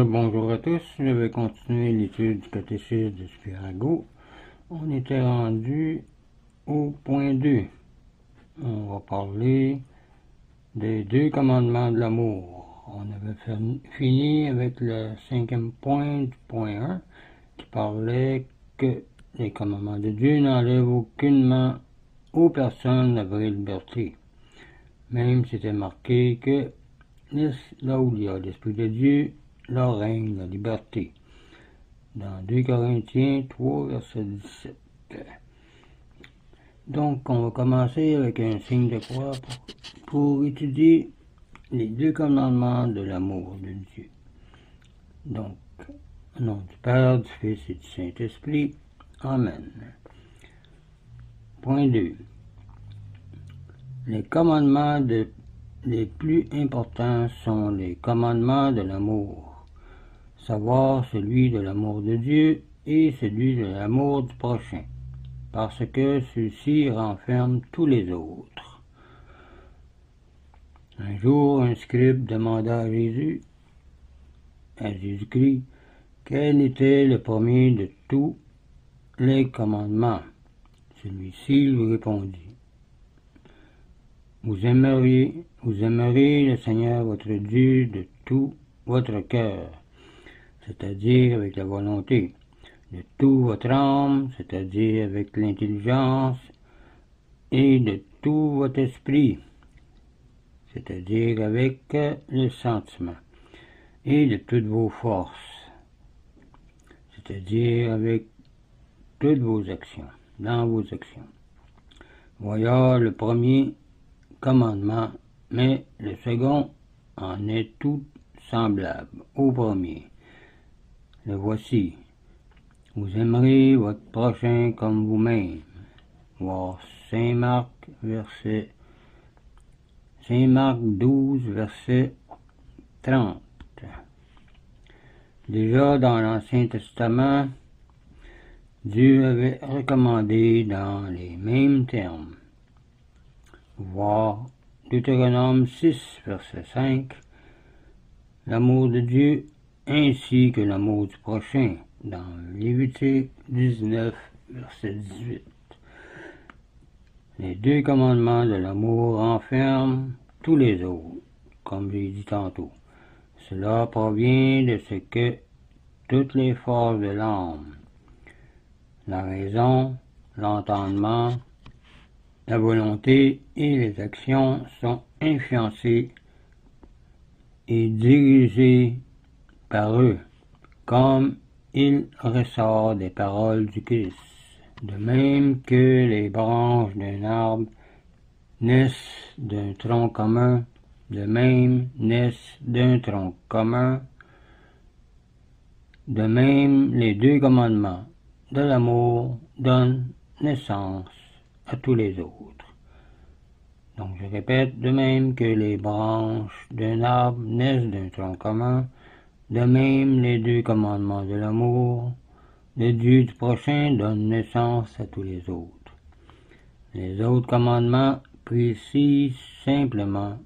Bonjour à tous, je vais continuer l'étude du catéchisme de Spirago. On était rendu au point 2. On va parler des 2 commandements de l'amour. On avait fini avec le 5e point du point 1 qui parlait que les commandements de Dieu n'enlèvent aucunement aux personnes la vraie liberté. Même c'était marqué que là où il y a l'Esprit de Dieu, là règne la liberté. Dans 2 Corinthiens 3, verset 17. Donc, on va commencer avec un signe de croix pour étudier les 2 commandements de l'amour de Dieu. Donc, au nom du Père, du Fils et du Saint-Esprit. Amen. Point 2. Les commandements les plus importants sont les commandements de l'amour. Savoir celui de l'amour de Dieu et celui de l'amour du prochain, parce que ceux-ci renferment tous les autres. Un jour, un scribe demanda à Jésus-Christ, quel était le premier de tous les commandements. Celui-ci lui répondit, vous aimerez le Seigneur votre Dieu de tout votre cœur, c'est-à-dire avec la volonté, de toute votre âme, c'est-à-dire avec l'intelligence, et de tout votre esprit, c'est-à-dire avec le sentiment, et de toutes vos forces, c'est-à-dire avec toutes vos actions, dans vos actions. Voilà le premier commandement, mais le second en est tout semblable au premier. Le voici. Vous aimerez votre prochain comme vous-même. Voir Saint Marc 12, verset 30. Déjà dans l'Ancien Testament, Dieu avait recommandé dans les mêmes termes. Voir Deutéronome 6, verset 5, l'amour de Dieu ainsi que l'amour du prochain, dans Lévitique 19, verset 18. Les 2 commandements de l'amour renferment tous les autres, comme j'ai dit tantôt. Cela provient de ce que toutes les forces de l'âme, la raison, l'entendement, la volonté et les actions sont influencées et dirigées par eux, comme il ressort des paroles du Christ. De même que les branches d'un arbre naissent d'un tronc commun, de même naissent d'un tronc commun, de même les 2 commandements de l'amour donnent naissance à tous les autres. Donc je répète, de même que les branches d'un arbre naissent d'un tronc commun, de même les 2 commandements de l'amour de Dieu du prochain donnent naissance à tous les autres. Les autres commandements précisent simplement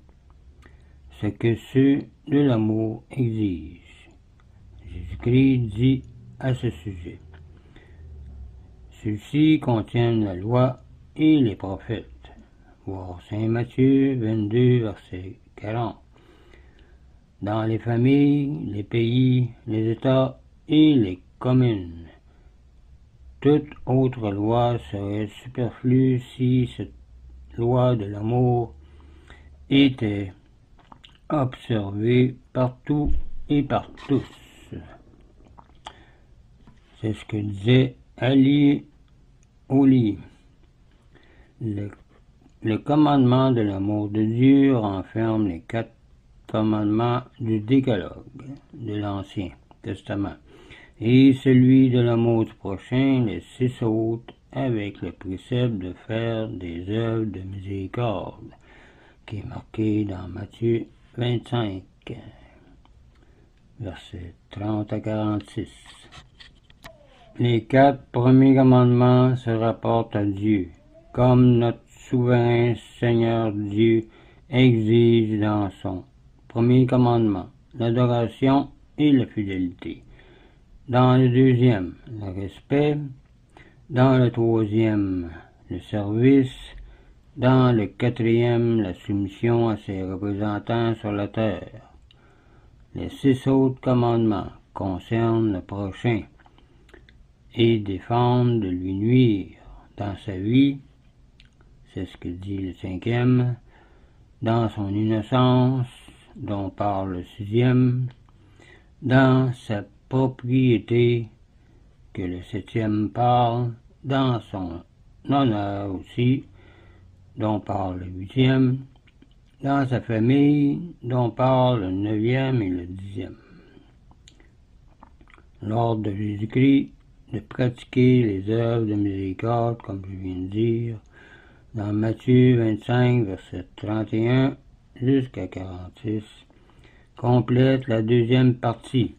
ce que ceux de l'amour exigent. Jésus-Christ dit à ce sujet, ceux-ci contiennent la loi et les prophètes. Voir Saint Matthieu 22, verset 40. Dans les familles, les pays, les États et les communes, toute autre loi serait superflue si cette loi de l'amour était observée partout et par tous. C'est ce que disait Ali Oli. Le commandement de l'amour de Dieu renferme les 4 commandements du décalogue de l'Ancien Testament et celui de l'amour du prochain, les 6 autres, avec le précepte de faire des œuvres de miséricorde, qui est marqué dans Matthieu 25, versets 30 à 46. Les 4 premiers commandements se rapportent à Dieu, comme notre souverain Seigneur Dieu exige dans son premier commandement l'adoration et la fidélité. Dans le deuxième, le respect. Dans le troisième, le service. Dans le quatrième, la soumission à ses représentants sur la terre. Les 6 autres commandements concernent le prochain et défendent de lui nuire dans sa vie, c'est ce que dit le 5e, dans son innocence, dont parle le 6e, dans sa propriété, que le 7e parle, dans son honneur aussi, dont parle le 8e, dans sa famille, dont parle le 9e et le 10e. L'ordre de Jésus-Christ de pratiquer les œuvres de miséricorde, comme je viens de dire, dans Matthieu 25, verset 31 jusqu'à 46, complète la deuxième partie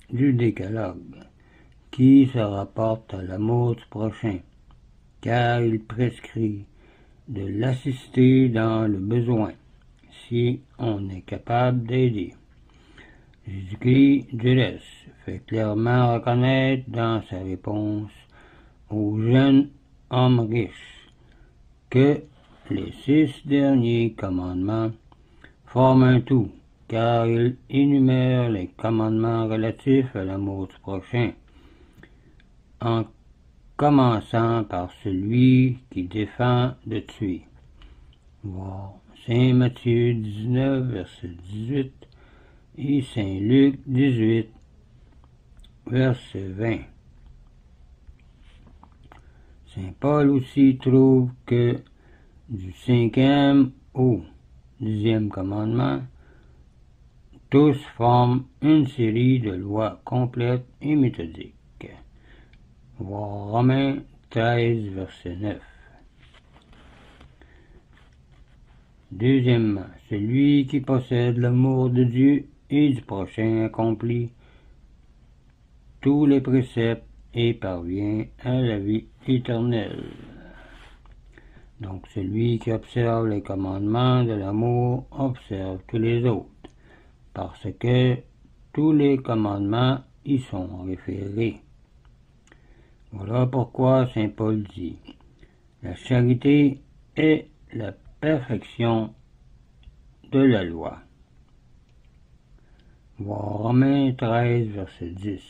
du décalogue, qui se rapporte à l'amour du prochain, car il prescrit de l'assister dans le besoin, si on est capable d'aider. Jésus-Christ du reste fait clairement reconnaître dans sa réponse au jeune homme riche que les 6 derniers commandements forment un tout, car il énumère les commandements relatifs à l'amour du prochain, en commençant par celui qui défend de tuer. Voir Saint Matthieu 19, verset 18, et Saint Luc 18, verset 20. Saint Paul aussi trouve que du 5e au 10e commandement, tous forment une série de lois complètes et méthodiques. Voir Romains 13, verset 9. Deuxièmement, celui qui possède l'amour de Dieu et du prochain accomplit tous les préceptes et parvient à la vie éternelle. Donc celui qui observe les commandements de l'amour observe tous les autres, parce que tous les commandements y sont référés. Voilà pourquoi saint Paul dit, la charité est la perfection de la loi. Voir Romains 13, verset 10.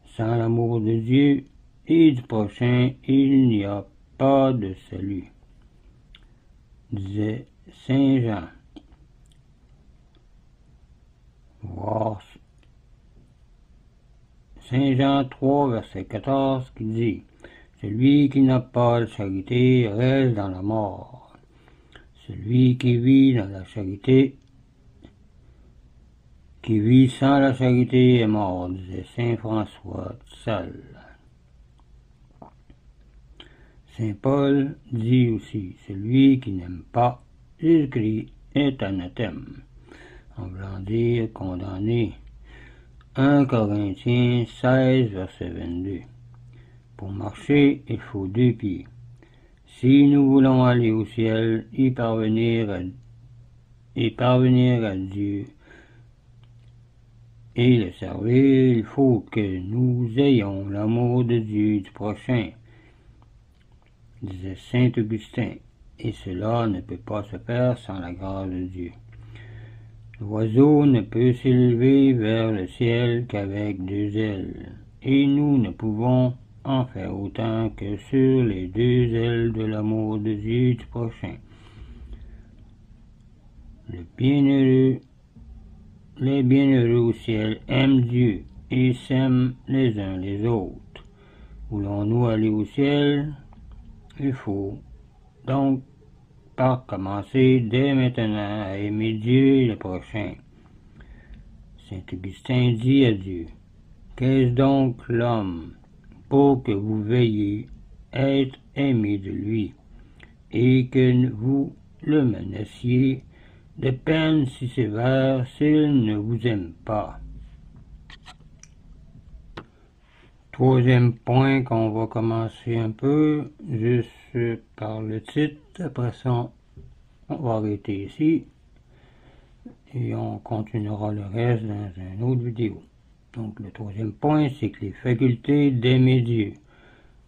Sans l'amour de Dieu et du prochain, il n'y a pas de salut, disait saint Jean. Voir Saint Jean 3, verset 14, qui dit, celui qui n'a pas de charité reste dans la mort. Celui qui vit dans la charité, qui vit sans la charité est mort, disait saint François de Sales. Saint Paul dit aussi, celui qui n'aime pas Jésus-Christ est anathème, en voulant dire condamné. 1 Corinthiens 16, verset 22. Pour marcher, il faut 2 pieds. Si nous voulons aller au ciel et parvenir à Dieu et le servir, il faut que nous ayons l'amour de Dieu et du prochain, disait saint Augustin, et cela ne peut pas se faire sans la grâce de Dieu. L'oiseau ne peut s'élever vers le ciel qu'avec 2 ailes, et nous ne pouvons en faire autant que sur les 2 ailes de l'amour de Dieu et du prochain. Les bienheureux au ciel aiment Dieu et s'aiment les uns les autres. Voulons-nous aller au ciel? Il faut donc par commencer dès maintenant à aimer Dieu et le prochain. Saint Augustin dit à Dieu, qu'est-ce donc l'homme pour que vous veilliez être aimé de lui, et que vous le menaciez de peines si sévères s'il ne vous aime pas. Troisième point qu'on va commencer un peu, juste par le titre, après ça on va arrêter ici. et on continuera le reste dans une autre vidéo. Donc le troisième point, c'est que les facultés d'aimer Dieu.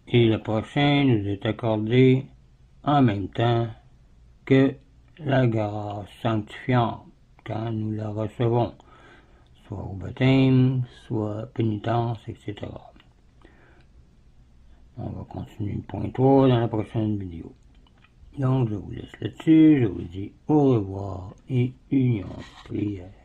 Et le prochain nous est accordé en même temps que la grâce sanctifiante quand nous la recevons, soit au baptême, soit pénitence, etc. On va continuer le point 3 dans la prochaine vidéo. Donc je vous laisse là-dessus, je vous dis au revoir et union prière.